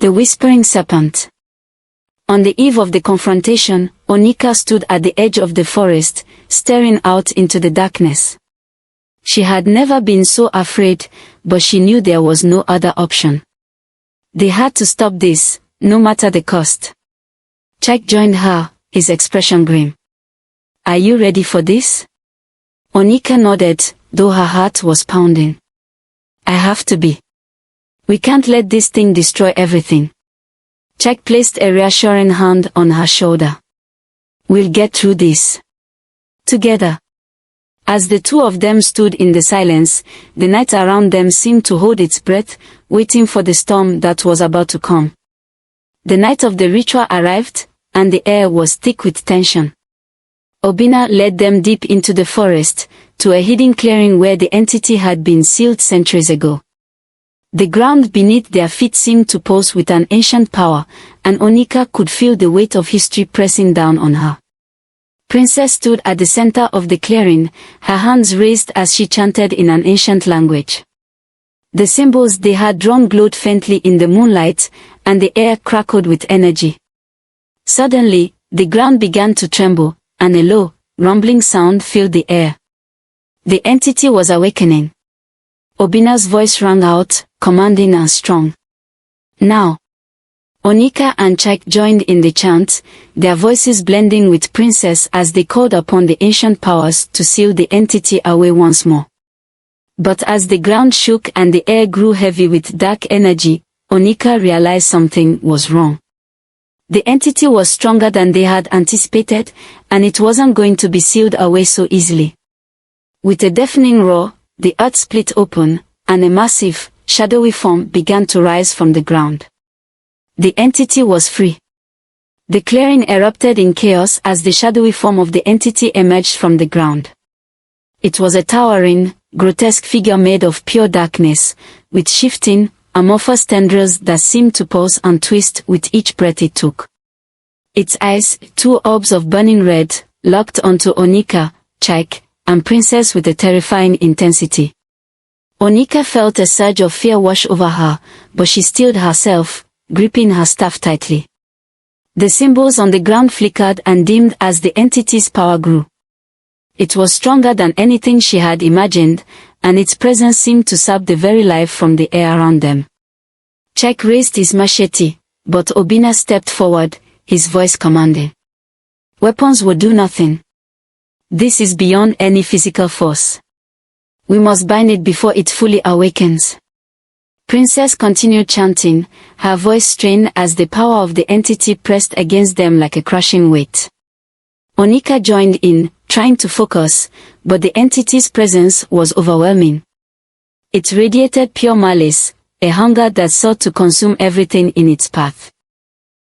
The Whispering Serpent. On the eve of the confrontation, Onika stood at the edge of the forest, staring out into the darkness. She had never been so afraid, but she knew there was no other option. They had to stop this, no matter the cost. Chik joined her, his expression grim. "Are you ready for this?" Onika nodded, though her heart was pounding. "I have to be. We can't let this thing destroy everything." Chik placed a reassuring hand on her shoulder. "We'll get through this. Together." As the two of them stood in the silence, the night around them seemed to hold its breath, waiting for the storm that was about to come. The night of the ritual arrived, and the air was thick with tension. Obina led them deep into the forest, to a hidden clearing where the entity had been sealed centuries ago. The ground beneath their feet seemed to pulse with an ancient power, and Onika could feel the weight of history pressing down on her. Princess stood at the center of the clearing, her hands raised as she chanted in an ancient language. The symbols they had drawn glowed faintly in the moonlight, and the air crackled with energy. Suddenly, the ground began to tremble, and a low, rumbling sound filled the air. The entity was awakening. Obina's voice rang out, commanding and strong. "Now!" Onika and Chik joined in the chant, their voices blending with Princess as they called upon the ancient powers to seal the entity away once more. But as the ground shook and the air grew heavy with dark energy, Onika realized something was wrong. The entity was stronger than they had anticipated, and it wasn't going to be sealed away so easily. With a deafening roar, the earth split open, and a massive, shadowy form began to rise from the ground. The entity was free. The clearing erupted in chaos as the shadowy form of the entity emerged from the ground. It was a towering, grotesque figure made of pure darkness, with shifting, amorphous tendrils that seemed to pulse and twist with each breath it took. Its eyes, two orbs of burning red, locked onto Onika, Chik, and Princess with a terrifying intensity. Onika felt a surge of fear wash over her, but she steeled herself, gripping her staff tightly. The symbols on the ground flickered and dimmed as the entity's power grew. It was stronger than anything she had imagined, and its presence seemed to sap the very life from the air around them. Chik raised his machete, but Obina stepped forward, his voice commanding. "Weapons will do nothing. This is beyond any physical force. We must bind it before it fully awakens." Princess continued chanting, her voice strained as the power of the entity pressed against them like a crushing weight. Onika joined in, trying to focus, but the entity's presence was overwhelming. It radiated pure malice, a hunger that sought to consume everything in its path.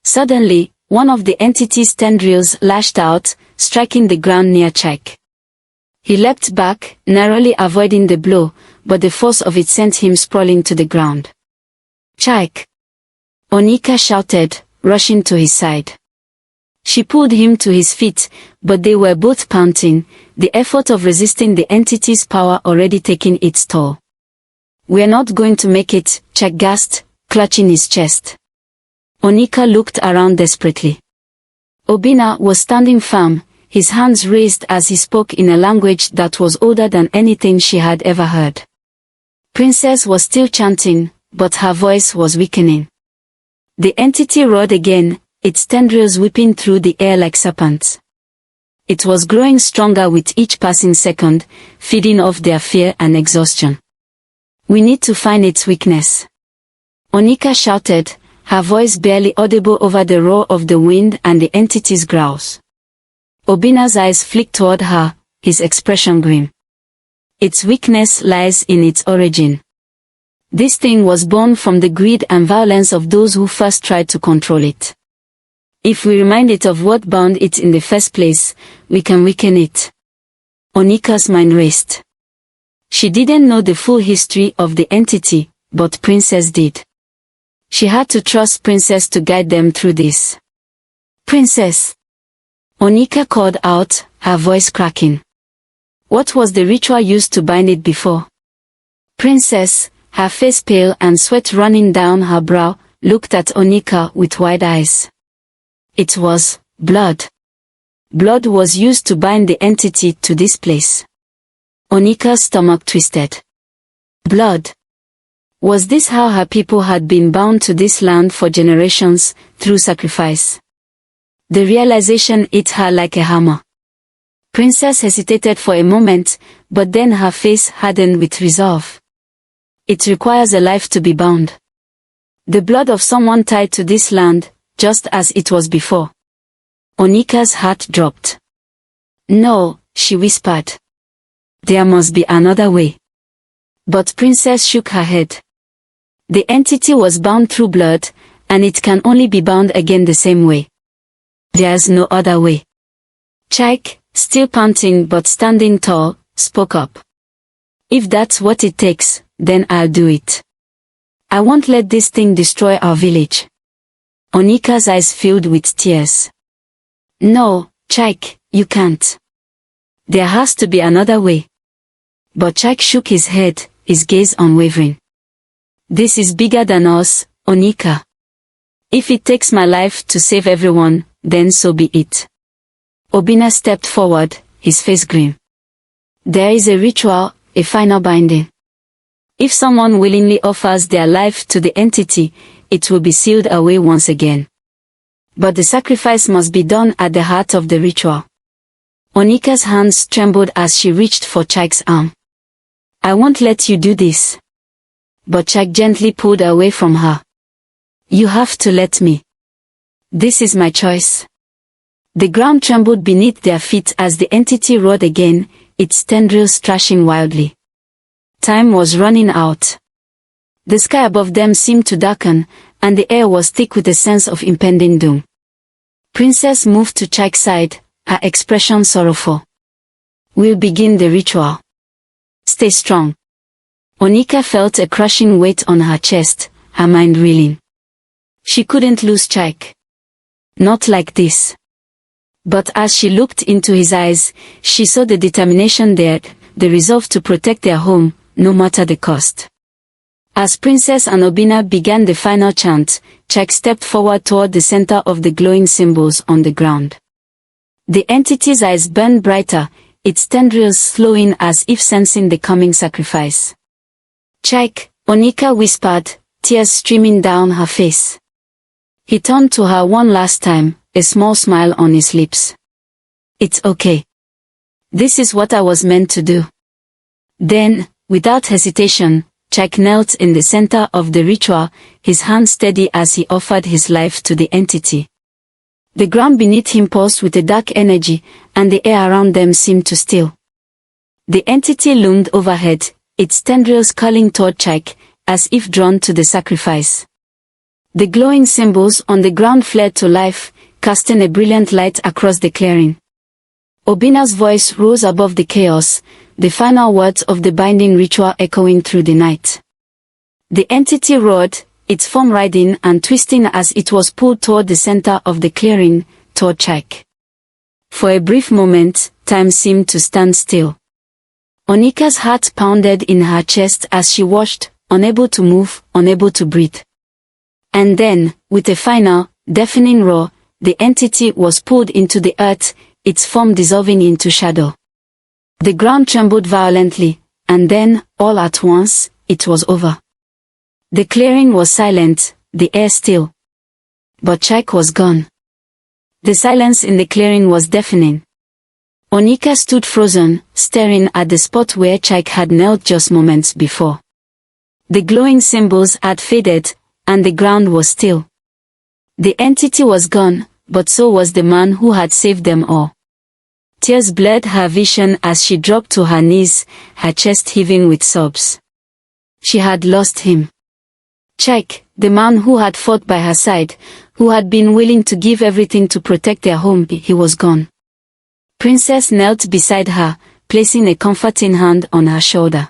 Suddenly, one of the entity's tendrils lashed out, striking the ground near Chik. He leapt back, narrowly avoiding the blow, but the force of it sent him sprawling to the ground. "Chik!" Onika shouted, rushing to his side. She pulled him to his feet, but they were both panting, the effort of resisting the entity's power already taking its toll. "We're not going to make it," Chik gasped, clutching his chest. Onika looked around desperately. Obina was standing firm, his hands raised as he spoke in a language that was older than anything she had ever heard. Princess was still chanting, but her voice was weakening. The entity roared again, its tendrils whipping through the air like serpents. It was growing stronger with each passing second, feeding off their fear and exhaustion. "We need to find its weakness," Onika shouted, her voice barely audible over the roar of the wind and the entity's growls. Obina's eyes flicked toward her, his expression grim. "Its weakness lies in its origin. This thing was born from the greed and violence of those who first tried to control it. If we remind it of what bound it in the first place, we can weaken it." Onika's mind raced. She didn't know the full history of the entity, but Princess did. She had to trust Princess to guide them through this. "Princess!" Onika called out, her voice cracking. "What was the ritual used to bind it before?" Princess, her face pale and sweat running down her brow, looked at Onika with wide eyes. It was blood. Blood was used to bind the entity to this place. Onika's stomach twisted. Blood. Was this how her people had been bound to this land for generations, through sacrifice? The realization hit her like a hammer. Princess hesitated for a moment, but then her face hardened with resolve. It requires a life to be bound. The blood of someone tied to this land, just as it was before. Onika's heart dropped. No, she whispered. There must be another way. But Princess shook her head. The entity was bound through blood, and it can only be bound again the same way. There's no other way. Chik, still panting but standing tall, spoke up. If that's what it takes, then I'll do it. I won't let this thing destroy our village. Onika's eyes filled with tears. No, Chik, you can't. There has to be another way. But Chik shook his head, his gaze unwavering. This is bigger than us, Onika. If it takes my life to save everyone, then so be it. Obina stepped forward, his face grim. There is a ritual, a final binding. If someone willingly offers their life to the entity, it will be sealed away once again. But the sacrifice must be done at the heart of the ritual. Onika's hands trembled as she reached for Chik's arm. I won't let you do this. But Chik gently pulled away from her. You have to let me. This is my choice. The ground trembled beneath their feet as the entity roared again, its tendrils thrashing wildly. Time was running out. The sky above them seemed to darken, and the air was thick with a sense of impending doom. Princess moved to Chik's side, her expression sorrowful. We'll begin the ritual. Stay strong. Onika felt a crushing weight on her chest, her mind reeling. She couldn't lose Chik. Not like this. But as she looked into his eyes, she saw the determination there, the resolve to protect their home, no matter the cost. As Princess and Obina began the final chant, Chik stepped forward toward the center of the glowing symbols on the ground. The entity's eyes burned brighter, its tendrils slowing as if sensing the coming sacrifice. Chik, Onika whispered, tears streaming down her face. He turned to her one last time, a small smile on his lips. It's okay. This is what I was meant to do. Then, without hesitation, Chik knelt in the center of the ritual, his hand steady as he offered his life to the entity. The ground beneath him pulsed with a dark energy, and the air around them seemed to still. The entity loomed overhead, its tendrils curling toward Chik, as if drawn to the sacrifice. The glowing symbols on the ground flared to life, casting a brilliant light across the clearing. Obina's voice rose above the chaos, the final words of the binding ritual echoing through the night. The entity roared, its form writhing and twisting as it was pulled toward the center of the clearing, toward Chik. For a brief moment, time seemed to stand still. Onika's heart pounded in her chest as she watched, unable to move, unable to breathe. And then, with a final, deafening roar, the entity was pulled into the earth, its form dissolving into shadow. The ground trembled violently, and then, all at once, it was over. The clearing was silent, the air still. But Chik was gone. The silence in the clearing was deafening. Onika stood frozen, staring at the spot where Chik had knelt just moments before. The glowing symbols had faded, and the ground was still. The entity was gone, but so was the man who had saved them all. Tears blurred her vision as she dropped to her knees, her chest heaving with sobs. She had lost him. Chik, the man who had fought by her side, who had been willing to give everything to protect their home, he was gone. Princess knelt beside her, placing a comforting hand on her shoulder.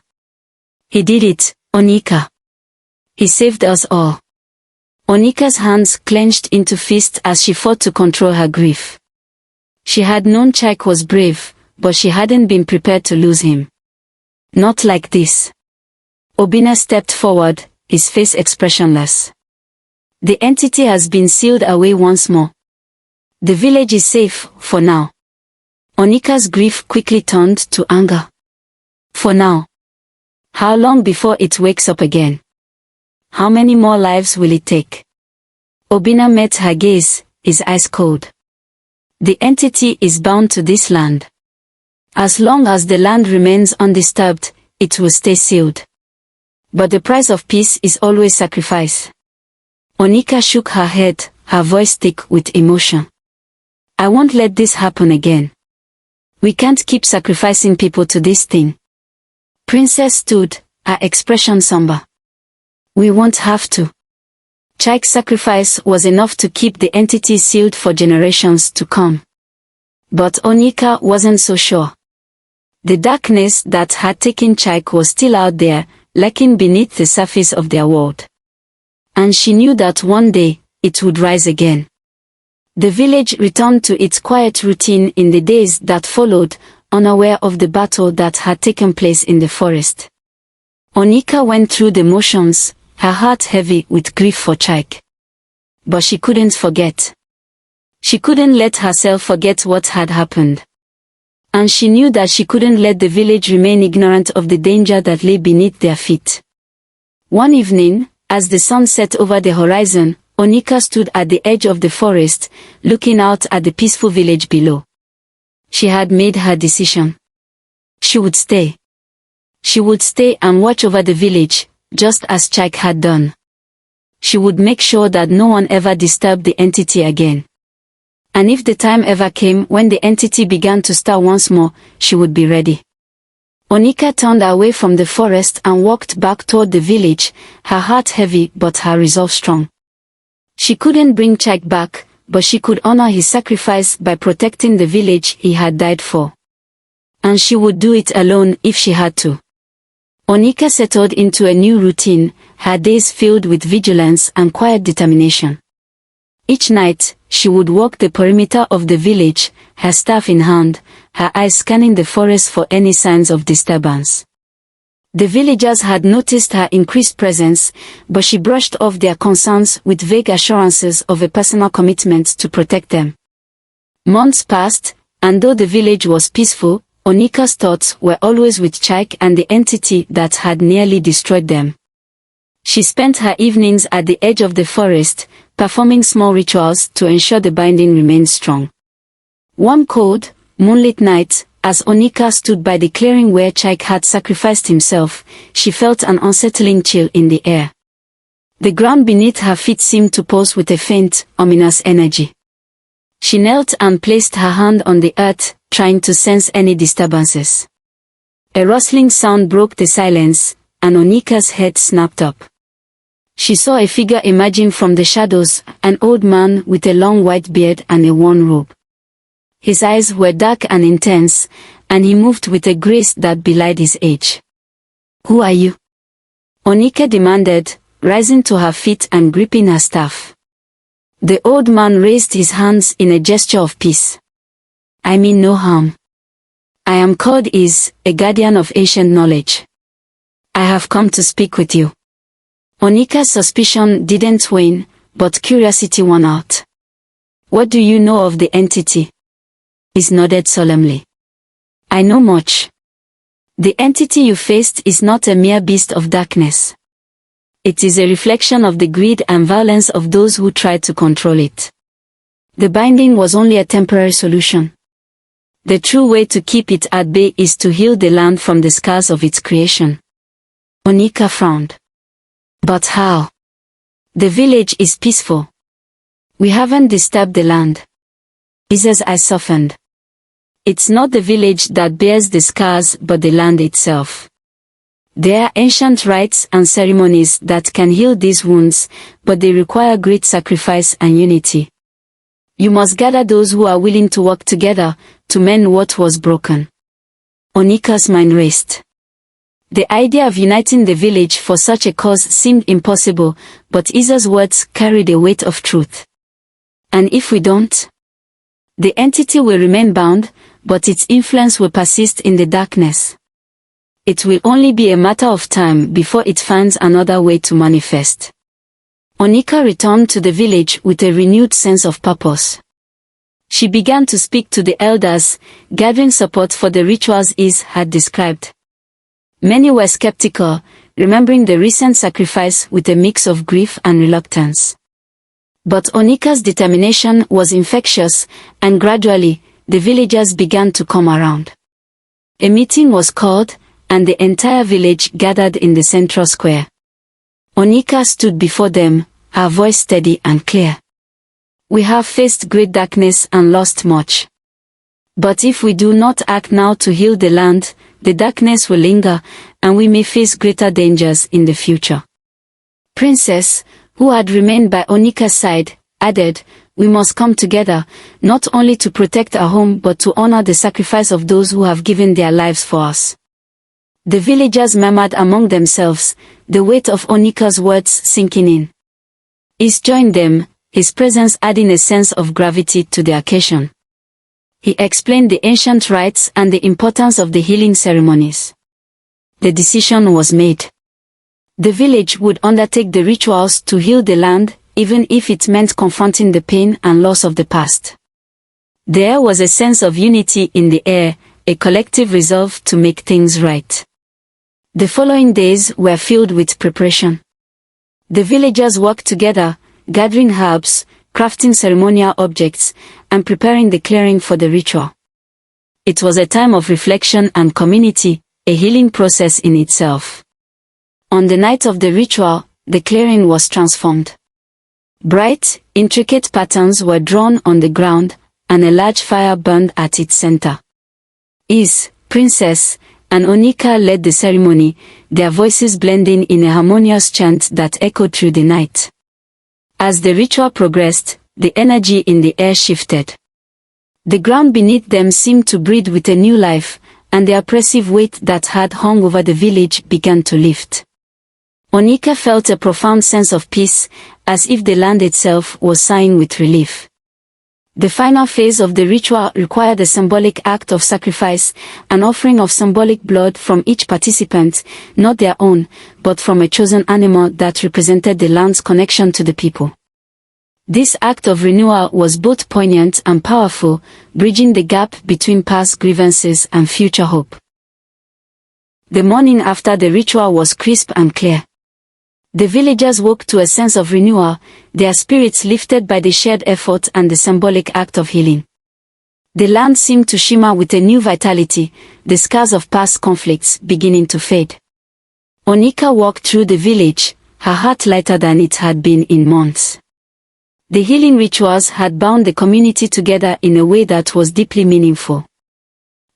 He did it, Onika. He saved us all. Onika's hands clenched into fists as she fought to control her grief. She had known Chik was brave, but she hadn't been prepared to lose him. Not like this. Obina stepped forward, his face expressionless. The entity has been sealed away once more. The village is safe, for now. Onika's grief quickly turned to anger. For now. How long before it wakes up again? How many more lives will it take? Obina met her gaze, his eyes cold. The entity is bound to this land. As long as the land remains undisturbed, it will stay sealed. But the price of peace is always sacrifice. Onika shook her head, her voice thick with emotion. I won't let this happen again. We can't keep sacrificing people to this thing. Princess stood, her expression somber. We won't have to. Chik's sacrifice was enough to keep the entity sealed for generations to come. But Onika wasn't so sure. The darkness that had taken Chik was still out there, lurking beneath the surface of their world. And she knew that one day, it would rise again. The village returned to its quiet routine in the days that followed, unaware of the battle that had taken place in the forest. Onika went through the motions, her heart heavy with grief for Chik. But she couldn't forget. She couldn't let herself forget what had happened. And she knew that she couldn't let the village remain ignorant of the danger that lay beneath their feet. One evening, as the sun set over the horizon, Onika stood at the edge of the forest, looking out at the peaceful village below. She had made her decision. She would stay. She would stay and watch over the village, just as Chik had done. She would make sure that no one ever disturbed the entity again. And if the time ever came when the entity began to stir once more, she would be ready. Onika turned away from the forest and walked back toward the village, her heart heavy but her resolve strong. She couldn't bring Chik back, but she could honor his sacrifice by protecting the village he had died for. And she would do it alone if she had to. Onika settled into a new routine, her days filled with vigilance and quiet determination. Each night, she would walk the perimeter of the village, her staff in hand, her eyes scanning the forest for any signs of disturbance. The villagers had noticed her increased presence, but she brushed off their concerns with vague assurances of a personal commitment to protect them. Months passed, and though the village was peaceful, Onika's thoughts were always with Chik and the entity that had nearly destroyed them. She spent her evenings at the edge of the forest, performing small rituals to ensure the binding remained strong. One cold, moonlit night, as Onika stood by the clearing where Chik had sacrificed himself, she felt an unsettling chill in the air. The ground beneath her feet seemed to pulse with a faint, ominous energy. She knelt and placed her hand on the earth, trying to sense any disturbances. A rustling sound broke the silence, and Onika's head snapped up. She saw a figure emerging from the shadows, an old man with a long white beard and a worn robe. His eyes were dark and intense, and he moved with a grace that belied his age. "Who are you?" Onika demanded, rising to her feet and gripping her staff. The old man raised his hands in a gesture of peace. "I mean no harm. I am called Is, a guardian of ancient knowledge. I have come to speak with you." Onika's suspicion didn't wane, but curiosity won out. "What do you know of the entity?" Is nodded solemnly. "I know much. The entity you faced is not a mere beast of darkness. It is a reflection of the greed and violence of those who tried to control it. The binding was only a temporary solution. The true way to keep it at bay is to heal the land from the scars of its creation." Onika frowned. "But how? The village is peaceful. We haven't disturbed the land." Isa's eyes softened. "It's not the village that bears the scars but the land itself. There are ancient rites and ceremonies that can heal these wounds, but they require great sacrifice and unity. You must gather those who are willing to work together to mend what was broken." Onika's mind raced. The idea of uniting the village for such a cause seemed impossible, but Isa's words carried a weight of truth. "And if we don't? The entity will remain bound, but its influence will persist in the darkness. It will only be a matter of time before it finds another way to manifest." Onika returned to the village with a renewed sense of purpose. She began to speak to the elders, gathering support for the rituals Is had described. Many were skeptical, remembering the recent sacrifice with a mix of grief and reluctance. But Onika's determination was infectious, and gradually, the villagers began to come around. A meeting was called, and the entire village gathered in the central square. Onika stood before them, her voice steady and clear. We have faced great darkness and lost much. But if we do not act now to heal the land, the darkness will linger, and we may face greater dangers in the future. Princess, who had remained by Onika's side, added, we must come together, not only to protect our home but to honor the sacrifice of those who have given their lives for us. The villagers murmured among themselves, the weight of Onika's words sinking in. Is joined them, his presence adding a sense of gravity to the occasion. He explained the ancient rites and the importance of the healing ceremonies. The decision was made. The village would undertake the rituals to heal the land, even if it meant confronting the pain and loss of the past. There was a sense of unity in the air, a collective resolve to make things right. The following days were filled with preparation. The villagers worked together, gathering herbs, crafting ceremonial objects, and preparing the clearing for the ritual. It was a time of reflection and community, a healing process in itself. On the night of the ritual, the clearing was transformed. Bright, intricate patterns were drawn on the ground, and a large fire burned at its center. Is, Princess, and Onika led the ceremony, their voices blending in a harmonious chant that echoed through the night. As the ritual progressed, the energy in the air shifted. The ground beneath them seemed to breathe with a new life, and the oppressive weight that had hung over the village began to lift. Onika felt a profound sense of peace, as if the land itself was sighing with relief. The final phase of the ritual required a symbolic act of sacrifice, an offering of symbolic blood from each participant, not their own, but from a chosen animal that represented the land's connection to the people. This act of renewal was both poignant and powerful, bridging the gap between past grievances and future hope. The morning after the ritual was crisp and clear. The villagers woke to a sense of renewal, their spirits lifted by the shared effort and the symbolic act of healing. The land seemed to shimmer with a new vitality, the scars of past conflicts beginning to fade. Onika walked through the village, her heart lighter than it had been in months. The healing rituals had bound the community together in a way that was deeply meaningful.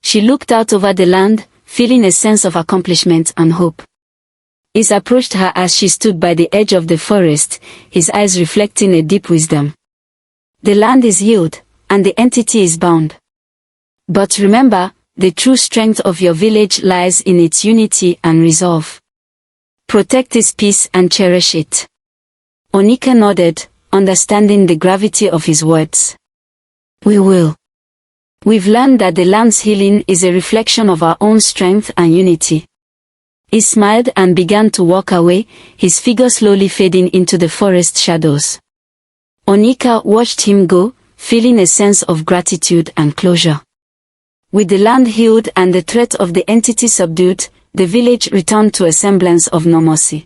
She looked out over the land, feeling a sense of accomplishment and hope. Is approached her as she stood by the edge of the forest, his eyes reflecting a deep wisdom. The land is healed, and the entity is bound. But remember, the true strength of your village lies in its unity and resolve. Protect its peace and cherish it. Onika nodded, understanding the gravity of his words. We will. We've learned that the land's healing is a reflection of our own strength and unity. He smiled and began to walk away, his figure slowly fading into the forest shadows. Onika watched him go, feeling a sense of gratitude and closure. With the land healed and the threat of the entity subdued, the village returned to a semblance of normalcy.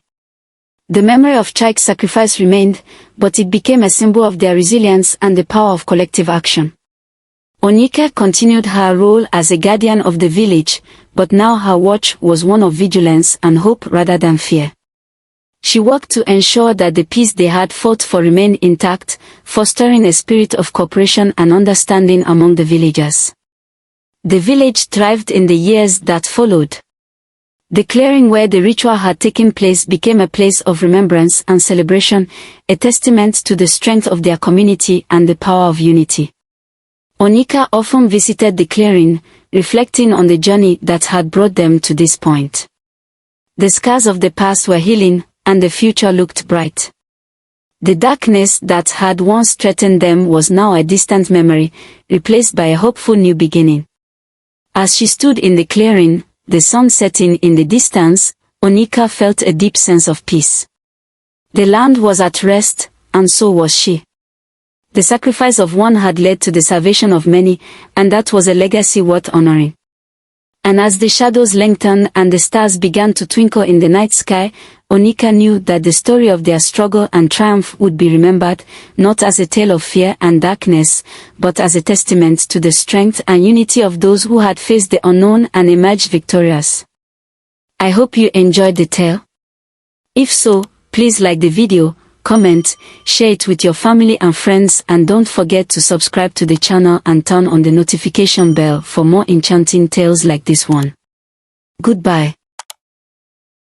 The memory of Chik's sacrifice remained, but it became a symbol of their resilience and the power of collective action. Onika continued her role as a guardian of the village, but now her watch was one of vigilance and hope rather than fear. She worked to ensure that the peace they had fought for remained intact, fostering a spirit of cooperation and understanding among the villagers. The village thrived in the years that followed. The clearing where the ritual had taken place became a place of remembrance and celebration, a testament to the strength of their community and the power of unity. Onika often visited the clearing, reflecting on the journey that had brought them to this point. The scars of the past were healing, and the future looked bright. The darkness that had once threatened them was now a distant memory, replaced by a hopeful new beginning. As she stood in the clearing, the sun setting in the distance, Onika felt a deep sense of peace. The land was at rest, and so was she. The sacrifice of one had led to the salvation of many, and that was a legacy worth honoring. And as the shadows lengthened and the stars began to twinkle in the night sky, Onika knew that the story of their struggle and triumph would be remembered, not as a tale of fear and darkness, but as a testament to the strength and unity of those who had faced the unknown and emerged victorious. I hope you enjoyed the tale. If so, please like the video, comment, share it with your family and friends, and don't forget to subscribe to the channel and turn on the notification bell for more enchanting tales like this one. Goodbye.